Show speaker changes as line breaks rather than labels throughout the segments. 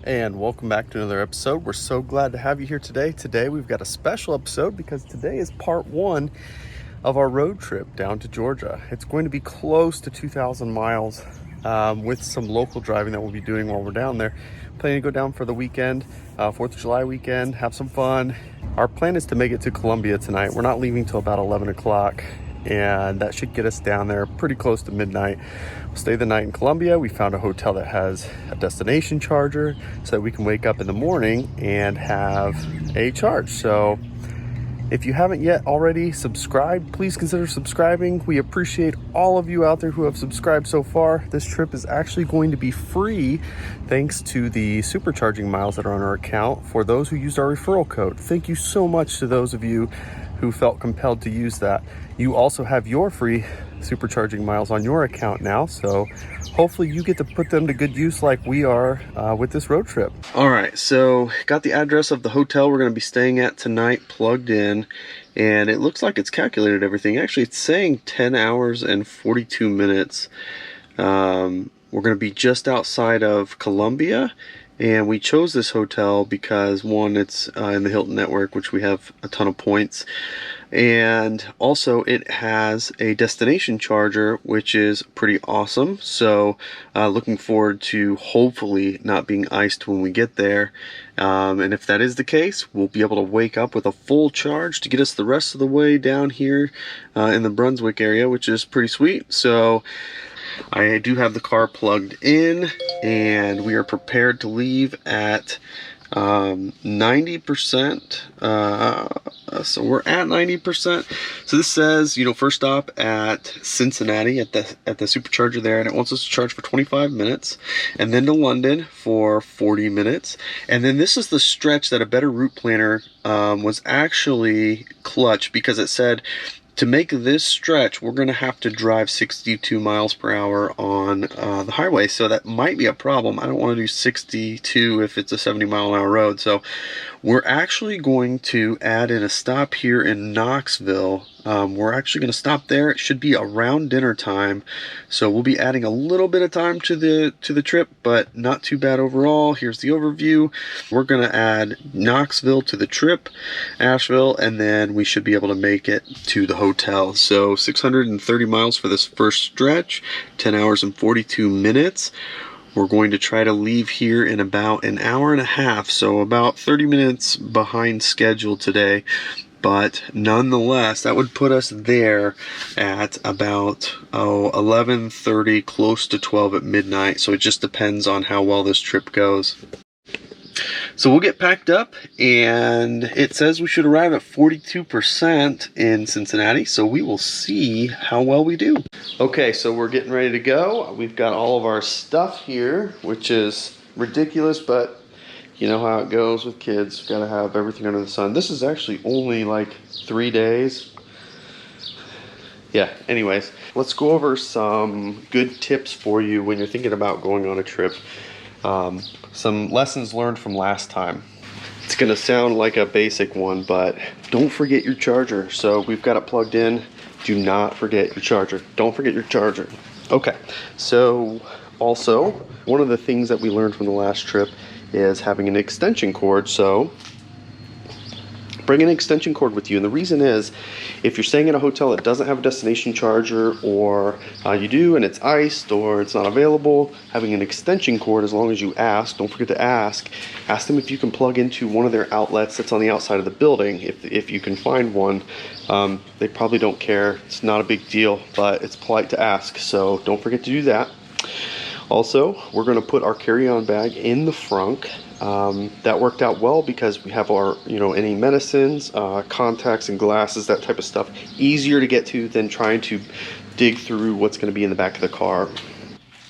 And welcome back to another episode. We're so glad to have you here today. Today we've got a special episode because today is part one of our road trip down to Georgia. It's going to be close to 2,000 miles with some local driving that we'll be doing while we're down there. Planning to go down for the weekend, 4th of July weekend, have some fun. Our plan is to make it to Columbia tonight. We're not leaving till about 11 o'clock. And that should get us down there pretty close to midnight. We'll stay the night in Columbia. We found a hotel that has a destination charger so that we can wake up in the morning and have a charge. So if you haven't yet already subscribed, please consider subscribing. We appreciate all of you out there who have subscribed so far. This trip is actually going to be free thanks to the supercharging miles that are on our account for those who used our referral code. Thank you so much to those of you who felt compelled to use that. You also have your free supercharging miles on your account now, so hopefully you get to put them to good use like we are with this road trip. All right, so got the address of the hotel we're going to be staying at tonight plugged in, and it looks like it's calculated everything. Actually, it's saying 10 hours and 42 minutes. We're going to be just outside of Columbia, and we chose this hotel because, one, it's in the Hilton network, which we have a ton of points, and also it has a destination charger, which is pretty awesome. So looking forward to hopefully not being iced when we get there, and if that is the case, we'll be able to wake up with a full charge to get us the rest of the way down here in the Brunswick area, which is pretty sweet. So I do have the car plugged in, and we are prepared to leave at 90%. So we're at 90%. So this says, first stop at Cincinnati at the Supercharger there, and it wants us to charge for 25 minutes, and then to London for 40 minutes. And then this is the stretch that a Better Route Planner was actually clutch, because it said, to make this stretch, we're going to have to drive 62 miles per hour on the highway. So that might be a problem. I don't want to do 62 if it's a 70-mile-an-hour road. So we're actually going to add in a stop here in Knoxville. We're actually going to stop there. It should be around dinner time. So we'll be adding a little bit of time to the trip, but not too bad overall. Here's the overview. We're going to add Knoxville to the trip, Asheville, and then we should be able to make it to the hotel. So 630 miles for this first stretch, 10 hours and 42 minutes. We're going to try to leave here in about an hour and a half, so about 30 minutes behind schedule today. But nonetheless, that would put us there at about 11:30, close to 12 at midnight. So it just depends on how well this trip goes. So we'll get packed up, and it says we should arrive at 42% in Cincinnati, so we will see how well we do. Okay, so we're getting ready to go. We've got all of our stuff here, which is ridiculous, but you know how it goes with kids. Got to have everything under the sun. This is actually only like 3 days. Yeah, anyways, let's go over some good tips for you when you're thinking about going on a trip. Some lessons learned from last time. It's going to sound like a basic one, but don't forget your charger. So we've got it plugged in. Do not forget your charger. Don't forget your charger. Okay, so also one of the things that we learned from the last trip is having an extension cord. So bring an extension cord with you, and the reason is, if you're staying in a hotel that doesn't have a destination charger, or you do and it's iced or it's not available, having an extension cord, as long as you ask, don't forget to ask them if you can plug into one of their outlets that's on the outside of the building. If you can find one, they probably don't care. It's not a big deal, but it's polite to ask, so don't forget to do that. Also, we're going to put our carry-on bag in the front. That worked out well because we have our, any medicines, contacts and glasses, that type of stuff, easier to get to than trying to dig through what's going to be in the back of the car.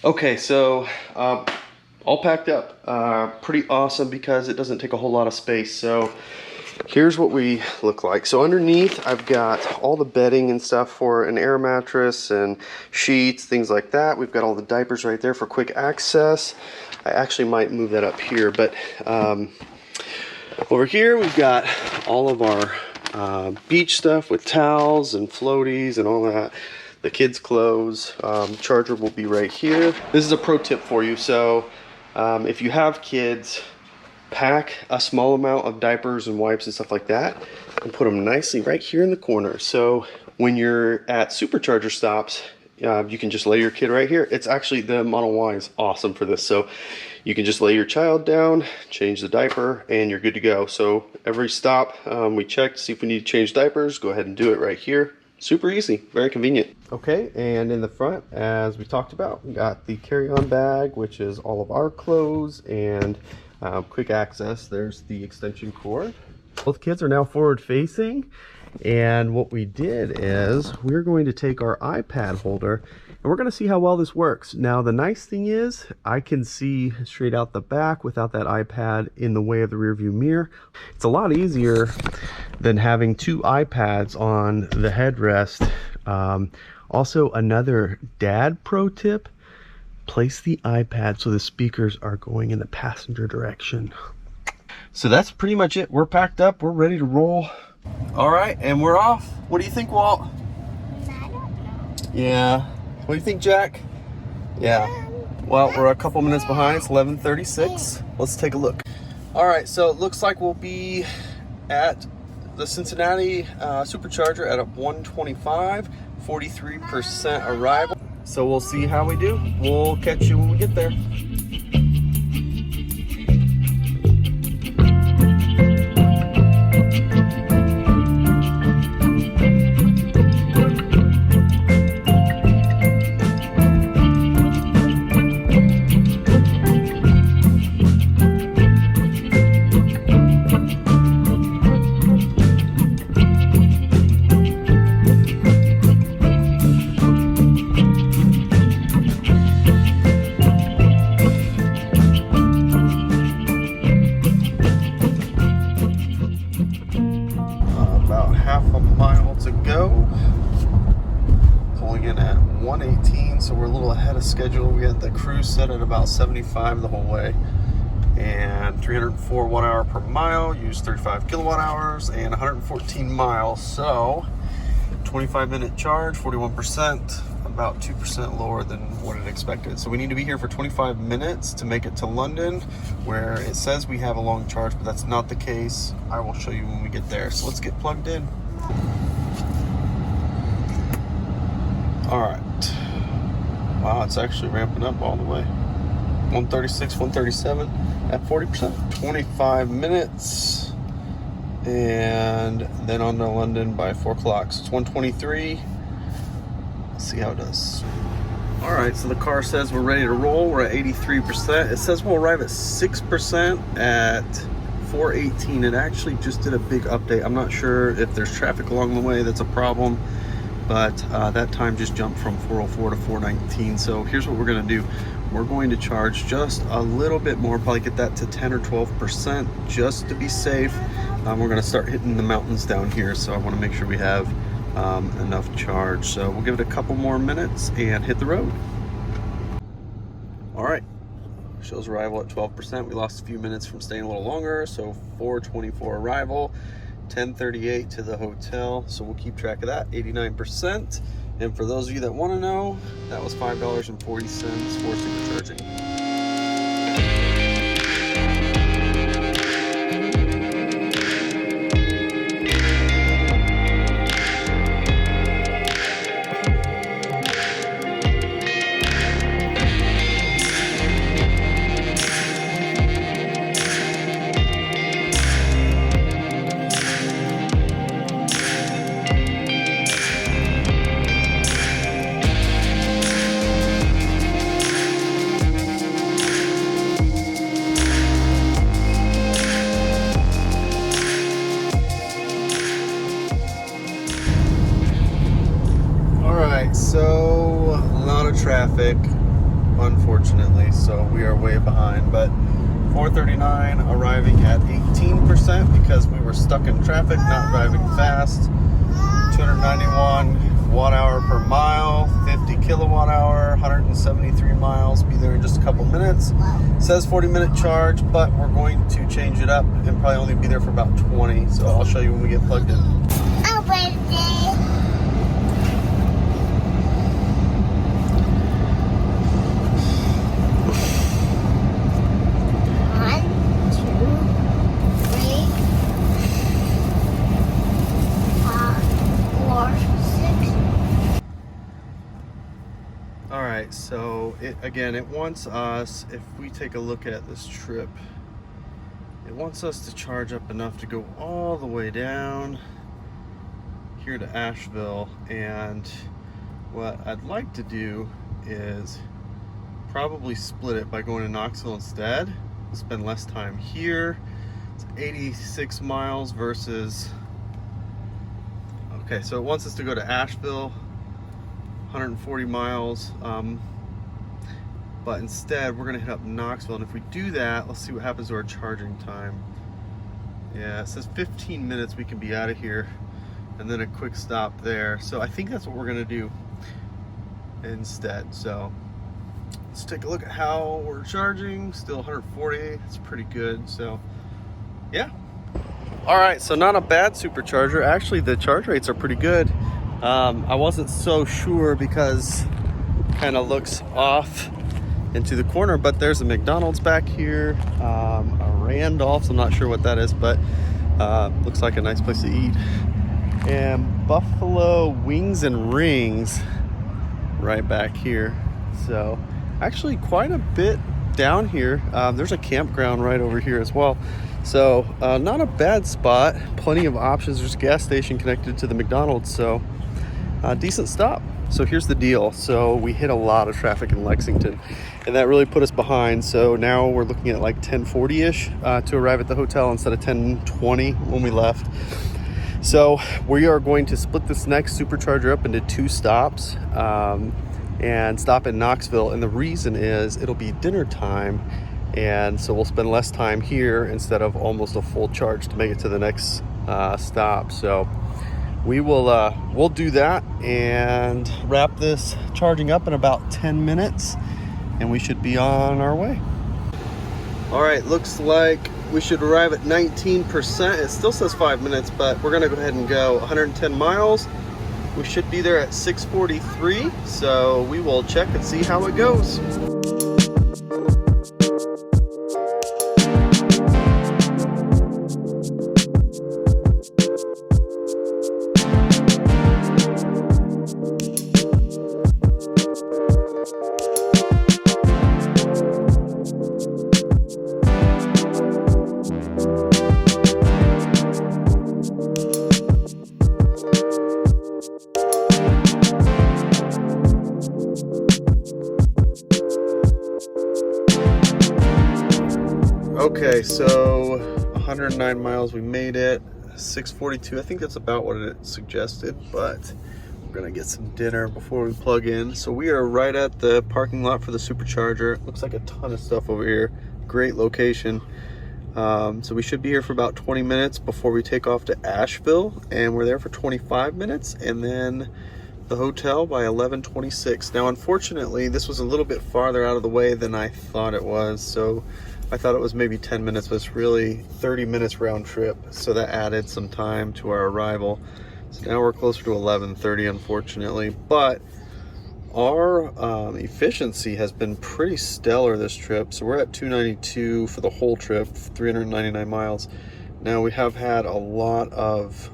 Okay, so all packed up. Pretty awesome because it doesn't take a whole lot of space. So here's what we look like. So underneath, I've got all the bedding and stuff for an air mattress and sheets, things like that. We've got all the diapers right there for quick access. I actually might move that up here, but over here we've got all of our beach stuff with towels and floaties and all that. The kids' clothes. Charger will be right here. This is a pro tip for you. So If you have kids, pack a small amount of diapers and wipes and stuff like that and put them nicely right here in the corner. So when you're at Supercharger stops, you can just lay your kid right here. It's actually, the Model Y is awesome for this. So you can just lay your child down, change the diaper, and you're good to go. So every stop we check to see if we need to change diapers, go ahead and do it right here. Super easy, very convenient. Okay, and in the front, as we talked about, we got the carry-on bag, which is all of our clothes, and quick access. There's the extension cord. Both kids are now forward facing, and what we did is we're going to take our iPad holder and we're going to see how well this works. Now the nice thing is I can see straight out the back without that iPad in the way of the rear view mirror. It's a lot easier than having two iPads on the headrest. Also, another dad pro tip: place the iPad so the speakers are going in the passenger direction. So that's pretty much it. We're packed up, we're ready to roll. All right, and we're off. What do you think, Walt?
I don't know.
Yeah. What do you think, Jack? Yeah. Well, we're a couple minutes behind. It's 11:36. Let's take a look. All right, so it looks like we'll be at the Cincinnati Supercharger at a 125, 43% arrival. So we'll see how we do. We'll catch you when we get there. So we're a little ahead of schedule. We had the cruise set at about 75 the whole way, and 304 watt-hour per mile, used 35 kilowatt hours, and 114 miles. So 25-minute charge, 41%, about 2% lower than what it expected. So we need to be here for 25 minutes to make it to London, where it says we have a long charge, but that's not the case. I will show you when we get there. So let's get plugged in. All right. Wow, it's actually ramping up all the way. 136, 137 at 40%. 25 minutes. And then on to London by 4 o'clock. So it's 123. Let's see how it does. All right, so the car says we're ready to roll. We're at 83%. It says we'll arrive at 6% at 4:18. It actually just did a big update. I'm not sure if there's traffic along the way that's a problem, but that time just jumped from 4:04 to 4:19. So here's what we're gonna do. We're going to charge just a little bit more, probably get that to 10 or 12% just to be safe. We're gonna start hitting the mountains down here, so I wanna make sure we have enough charge. So we'll give it a couple more minutes and hit the road. All right, shows arrival at 12%. We lost a few minutes from staying a little longer, so 4:24 arrival. 10:38 to the hotel, so we'll keep track of that. 89%. And for those of you that want to know, that was $5.40 for supercharging. So a lot of traffic, unfortunately, so we are way behind, but 4:39 arriving at 18% because we were stuck in traffic, not driving fast. 291 watt-hour per mile, 50 kilowatt hour, 173 miles. Be there in just a couple minutes. It says 40-minute charge, but we're going to change it up and probably only be there for about 20. So I'll show you when we get plugged in. right, so it wants us, if we take a look at this trip, it wants us to charge up enough to go all the way down here to Asheville. And what I'd like to do is probably split it by going to Knoxville instead. We'll spend less time here. It's 86 miles versus, okay, so it wants us to go to Asheville, 140 miles, but instead we're gonna hit up Knoxville. And if we do that, let's see what happens to our charging time. Yeah, it says 15 minutes we can be out of here, and then a quick stop there. So I think that's what we're gonna do instead. So let's take a look at how we're charging. Still 140, it's pretty good. So yeah. All right, so not a bad supercharger. Actually, the charge rates are pretty good. I wasn't so sure because kind of looks off into the corner, but there's a McDonald's back here, a Randolph's, I'm not sure what that is, but looks like a nice place to eat. And Buffalo Wings and Rings right back here. So actually quite a bit down here. There's a campground right over here as well. So not a bad spot, plenty of options. There's a gas station connected to the McDonald's, so decent stop. So here's the deal. So we hit a lot of traffic in Lexington, and that really put us behind. So now we're looking at like 10:40-ish to arrive at the hotel instead of 10:20 when we left. So we are going to split this next supercharger up into 2 stops and stop in Knoxville. And the reason is it'll be dinner time, and so we'll spend less time here instead of almost a full charge to make it to the next stop. So we will we'll do that and wrap this charging up in about 10 minutes, and we should be on our way. All right, looks like we should arrive at 19%. It still says 5 minutes, but we're gonna go ahead and go 110 miles. We should be there at 6:43, so we will check and see how it goes. Okay, so 109 miles, we made it. 6:42, I think that's about what it suggested, but we're gonna get some dinner before we plug in. So we are right at the parking lot for the supercharger. Looks like a ton of stuff over here. Great location. So we should be here for about 20 minutes before we take off to Asheville, and we're there for 25 minutes, and then the hotel by 11:26. Now, unfortunately, this was a little bit farther out of the way than I thought it was, so I thought it was maybe 10 minutes, but it's really 30 minutes round trip, so that added some time to our arrival. So now we're closer to 11:30, unfortunately, but our efficiency has been pretty stellar this trip. So we're at 292 for the whole trip, 399 miles. Now, we have had a lot of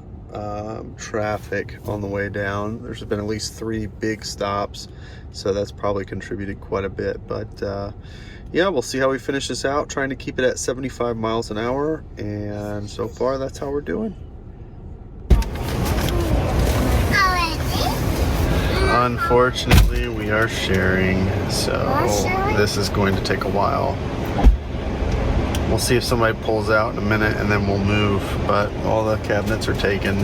traffic on the way down. There's been at least 3 big stops, so that's probably contributed quite a bit, but yeah, we'll see how we finish this out, trying to keep it at 75 miles an hour, and so far that's how we're doing. Unfortunately, we are sharing, so this is going to take a while. We'll see if somebody pulls out in a minute, and then we'll move, but all the cabinets are taken.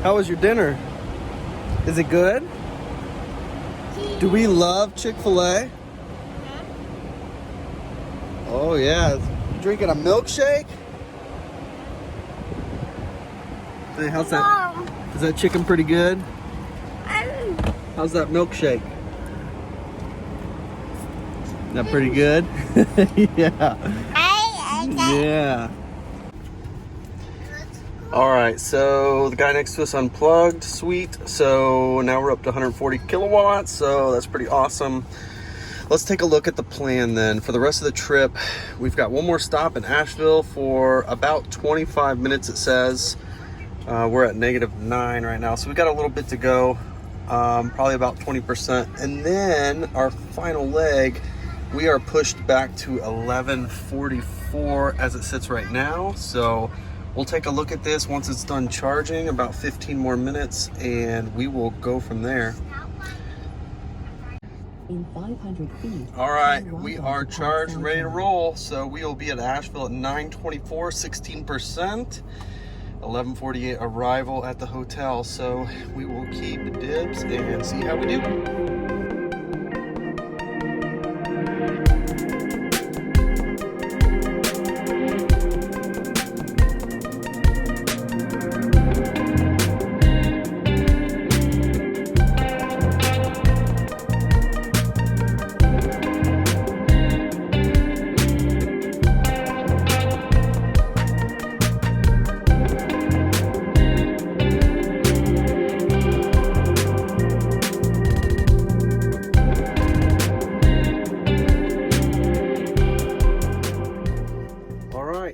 How was your dinner? Is it good? Do we love Chick-fil-A? Oh yeah, drinking a milkshake? Hey, how's that? Is that chicken pretty good? How's that milkshake? Is that pretty good? Yeah. Yeah. All right, so the guy next to us unplugged, sweet. So now we're up to 140 kilowatts, so that's pretty awesome. Let's take a look at the plan then. For the rest of the trip, we've got one more stop in Asheville for about 25 minutes, it says. We're at -9 right now, so we got a little bit to go. probably about 20%. And then our final leg, we are pushed back to 1144 as it sits right now. So we'll take a look at this once it's done charging, about 15 more minutes, and we will go from there.
In 500 feet.
All right, we are charged and ready to roll. So we will be at Asheville at 9:24, 16%. 11:48 arrival at the hotel. So we will keep dibs and see how we do.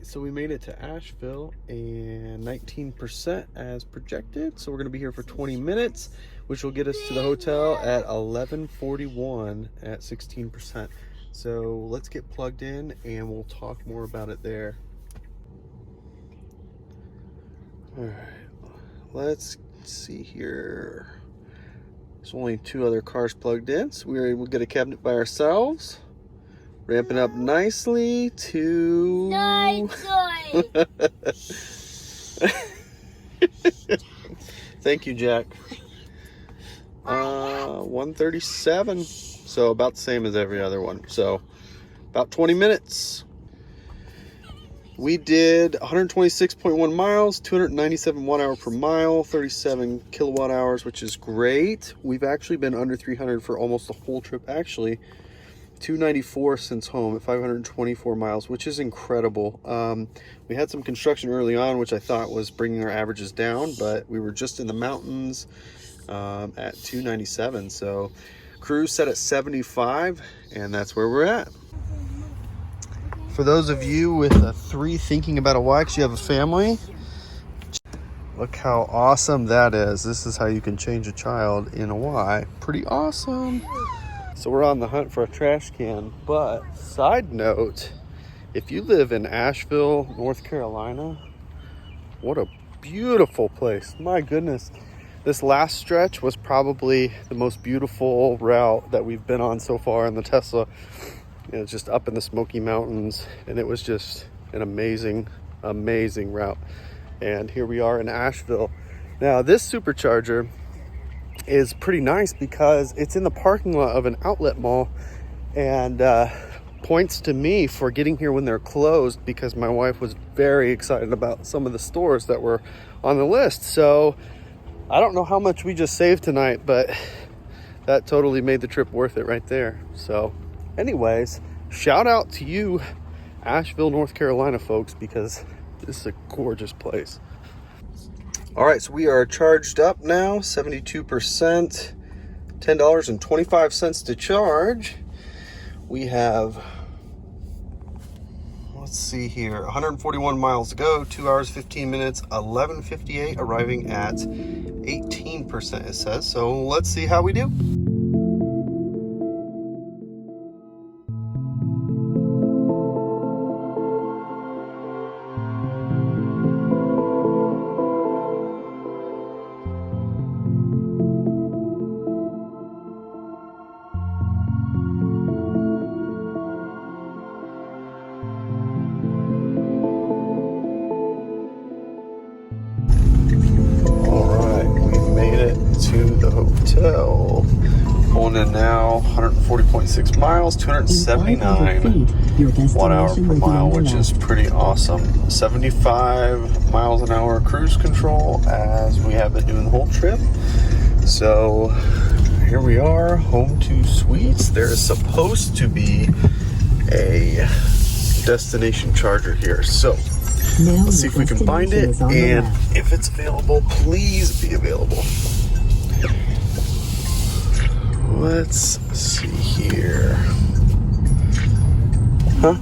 So we made it to Asheville and 19% as projected. So we're going to be here for 20 minutes, which will get us to the hotel at 11:41 at 16%. So let's get plugged in and we'll talk more about it there. All right, let's see here. There's only 2 other cars plugged in, so we were able to get a cabinet by ourselves. Ramping up nicely to... Thank you, Jack. 137. So about the same as every other one. So about 20 minutes. We did 126.1 miles, 297 watt-hour per mile, 37 kilowatt hours, which is great. We've actually been under 300 for almost the whole trip, actually. 294 since home at 524 miles, which is incredible. We had some construction early on, which I thought was bringing our averages down, but we were just in the mountains at 297. So cruise set at 75, and that's where we're at. For those of you with a 3 thinking about a Y because you have a family, look how awesome that is. This is how you can change a child in a Y. Pretty awesome. So we're on the hunt for a trash can, but side note, if you live in Asheville, North Carolina, what a beautiful place. My goodness. This last stretch was probably the most beautiful route that we've been on so far in the Tesla. You know, just up in the Smoky Mountains, and it was just an amazing, amazing route. And here we are in Asheville. Now this supercharger is pretty nice because it's in the parking lot of an outlet mall, and points to me for getting here when they're closed, because my wife was very excited about some of the stores that were on the list. So I don't know how much we just saved tonight, but that totally made the trip worth it right there. So anyways, shout out to you Asheville, North Carolina folks, because this is a gorgeous place. All right, so we are charged up now, 72%, $10.25 to charge. We have, let's see here, 141 miles to go, 2 hours, 15 minutes, 11:58, arriving at 18%, it says. So let's see how we do. To the hotel. Pulling in now, 140.6 miles, 279 watt-hour per mile, which is pretty awesome. 75 miles an hour cruise control, as we have been doing the whole trip. So here we are, home to suites. There is supposed to be a destination charger here, so let's see if we can find it, and if it's available, please be available. Let's see here. Huh?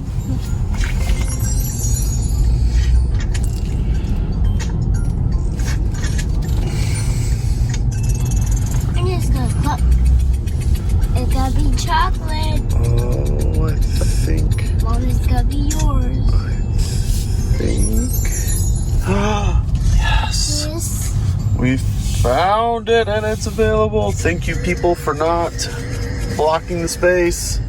I'm just
Found it and it's available. Thank you, people, for not blocking the space.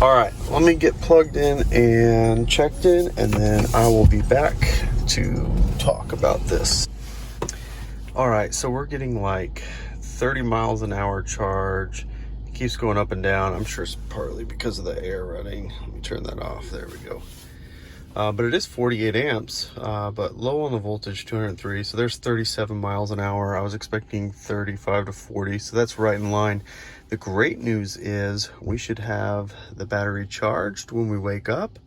All right, let me get plugged in and checked in, and then I will be back to talk about this. All right, so we're getting like 30 miles an hour charge. It keeps going up and down. I'm sure it's partly because of the air running. Let me turn that off. There we go. But it is 48 amps, but low on the voltage, 203. So there's 37 miles an hour. I was expecting 35 to 40, so that's right in line. The great news is we should have the battery charged when we wake up.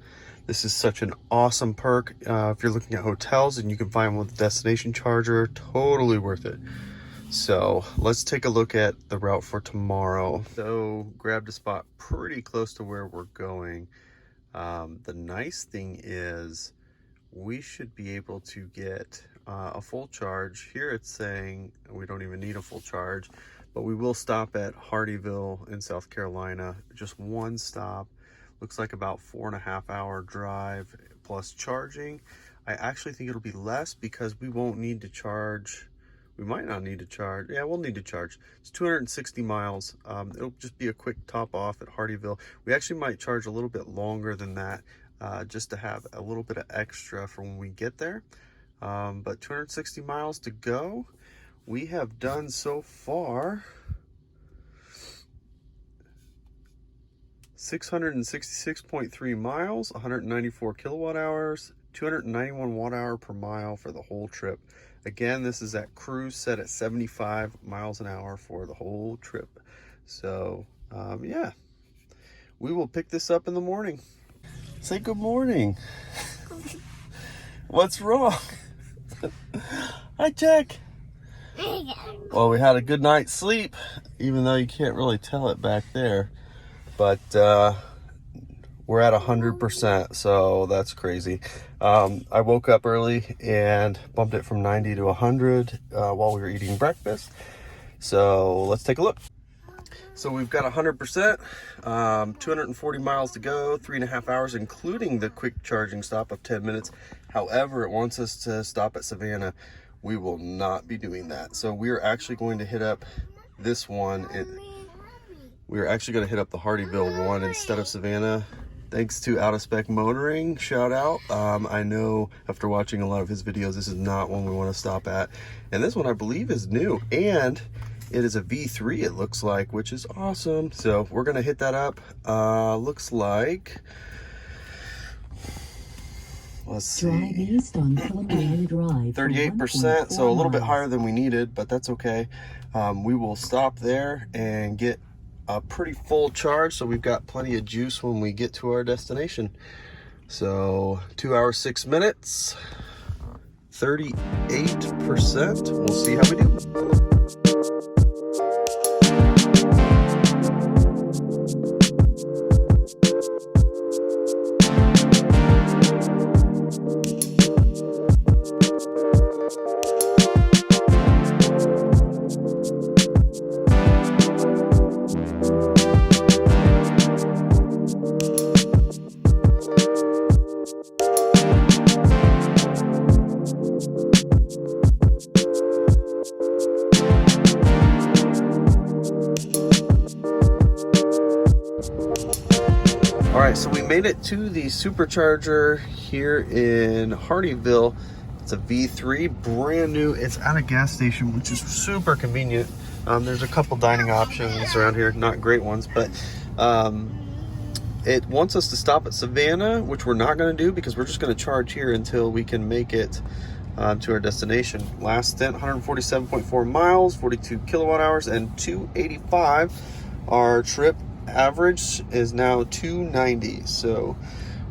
This is such an awesome perk. If you're looking at hotels and you can find one with a destination charger, totally worth it. So let's take a look at the route for tomorrow. So grabbed a spot pretty close to where we're going. The nice thing is we should be able to get a full charge. Here it's saying we don't even need a full charge, but we will stop at Hardeeville in South Carolina. Just one stop. Looks like about 4.5 hour drive plus charging. I actually think it'll be less because we won't need to charge. We might not need to charge. Yeah, we'll need to charge. It's 260 miles. It'll just be a quick top off at Hardeeville. We actually might charge a little bit longer than that just to have a little bit of extra for when we get there. But 260 miles to go. We have done so far 666.3 miles, 194 kilowatt hours, 291 watt hour per mile for the whole trip. Again, this is at cruise set at 75 miles an hour for the whole trip. So, yeah, we will pick this up in the morning. Say good morning. What's wrong? Hi, Jack. Well, we had a good night's sleep, even though you can't really tell it back there. But we're at 100%, so that's crazy. I woke up early and bumped it from 90 to 100 while we were eating breakfast. So let's take a look. So we've got 100%, 240 miles to go, 3.5 hours, including the quick charging stop of 10 minutes. However, it wants us to stop at Savannah. We will not be doing that. So we're actually going to hit up this one. We're actually going to hit up the Hardeeville one instead of Savannah. Thanks to Out of Spec Motoring, shout out. I know after watching a lot of his videos, this is not one we want to stop at. And this one I believe is new, and it is a V3 it looks like, which is awesome. So we're going to hit that up. Looks like, let's see,
Drive east on Columbiana Drive.
38%, so a little bit
miles.
higher than we needed, but that's okay. We will stop there and get a pretty full charge, so we've got plenty of juice when we get to our destination. So 2 hours 6 minutes, 38%. We'll see how we do. Alright, so we made it to the Supercharger here in Hardeeville. It's a V3, brand new. It's at a gas station, which is super convenient. There's a couple dining options around here, not great ones, but it wants us to stop at Savannah, which we're not going to do because we're just going to charge here until we can make it to our destination. Last stint, 147.4 miles, 42 kilowatt hours, and 285. Our trip average is now 290, so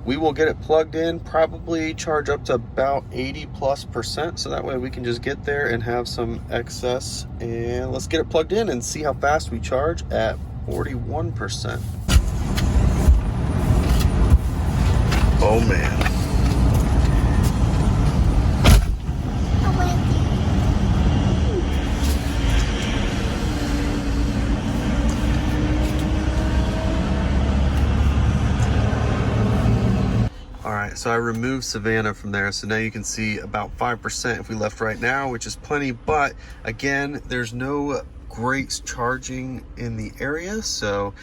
we will get it plugged in, probably charge up to about 80+%, so that way we can just get there and have some excess. And let's get it plugged in and see how fast we charge at 41%. Oh man. right, so I removed Savannah from there, so now you can see about 5% if we left right now, which is plenty. But again, there's no great charging in the area, so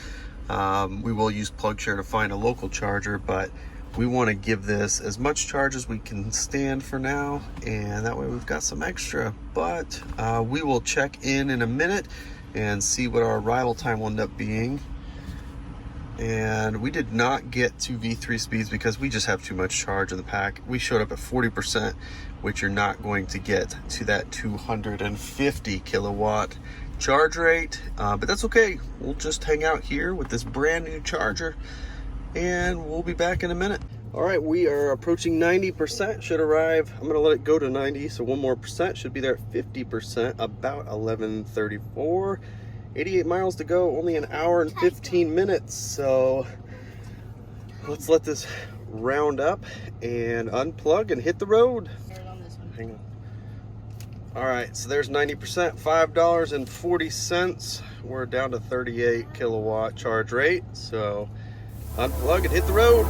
we will use PlugShare to find a local charger, but we want to give this as much charge as we can stand for now, and that way we've got some extra. But we will check in a minute and see what our arrival time will end up being. And we did not get to V3 speeds because we just have too much charge in the pack. We showed up at 40%, which you're not going to get to that 250 kilowatt charge rate, but that's okay. We'll just hang out here with this brand new charger, and we'll be back in a minute. All right, we are approaching 90%. Should arrive, I'm gonna let it go to 90, so one more percent. Should be there at 50%, about 11:34. 88 miles to go, only an hour and 15 minutes. So let's let this round up and unplug and hit the road. Hang on. All right, so there's 90%, $5.40. We're down to 38 kilowatt charge rate. So unplug and hit the road.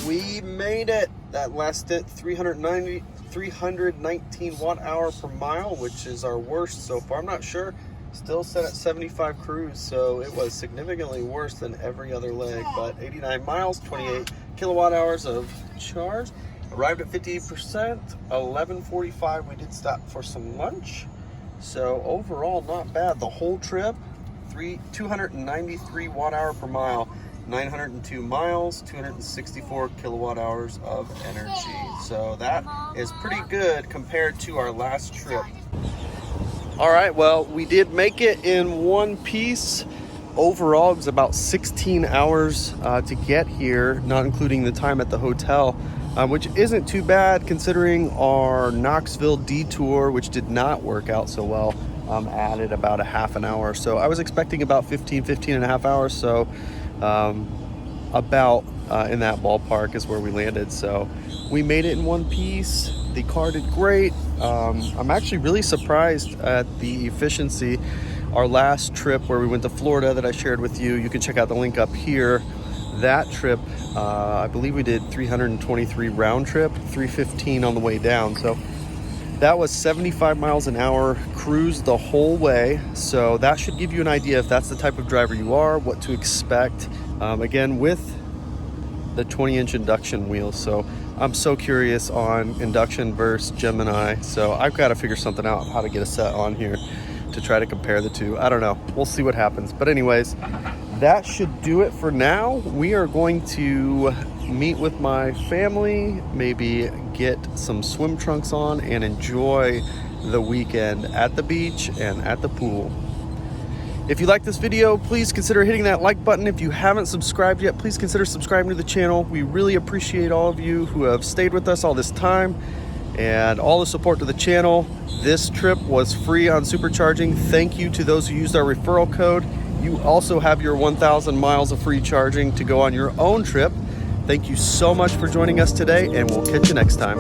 We made it. That last stint, 319 watt hour per mile, which is our worst so far. I'm not sure. Still set at 75 cruise, so it was significantly worse than every other leg. But 89 miles, 28 kilowatt hours of charge. Arrived at 58%. 11:45. We did stop for some lunch. So overall, not bad. The whole trip, 293 watt hour per mile. 902 miles, 264 kilowatt hours of energy. So that is pretty good compared to our last trip. All right, well, we did make it in one piece. Overall, it was about 16 hours to get here, not including the time at the hotel, which isn't too bad considering our Knoxville detour, which did not work out so well, added about a half an hour. So I was expecting about 15 and a half hours. So about in that ballpark is where we landed. So we made it in one piece. The car did great. I'm actually really surprised at the efficiency. Our last trip where we went to Florida that I shared with you, you can check out the link up here. That trip, I believe we did 323 round trip, 315 on the way down. So that was 75 miles an hour cruise the whole way. So that should give you an idea if that's the type of driver you are, what to expect. Again, with the 20-inch induction wheels. So I'm so curious on induction versus Gemini. So I've got to figure something out how to get a set on here to try to compare the two. I don't know. We'll see what happens. But anyways, that should do it for now. We are going to meet with my family, maybe get some swim trunks on and enjoy the weekend at the beach and at the pool. If you like this video, please consider hitting that like button. If you haven't subscribed yet, please consider subscribing to the channel. We really appreciate all of you who have stayed with us all this time and all the support to the channel. This trip was free on Supercharging. Thank you to those who used our referral code. You also have your 1,000 miles of free charging to go on your own trip. Thank you so much for joining us today, and we'll catch you next time.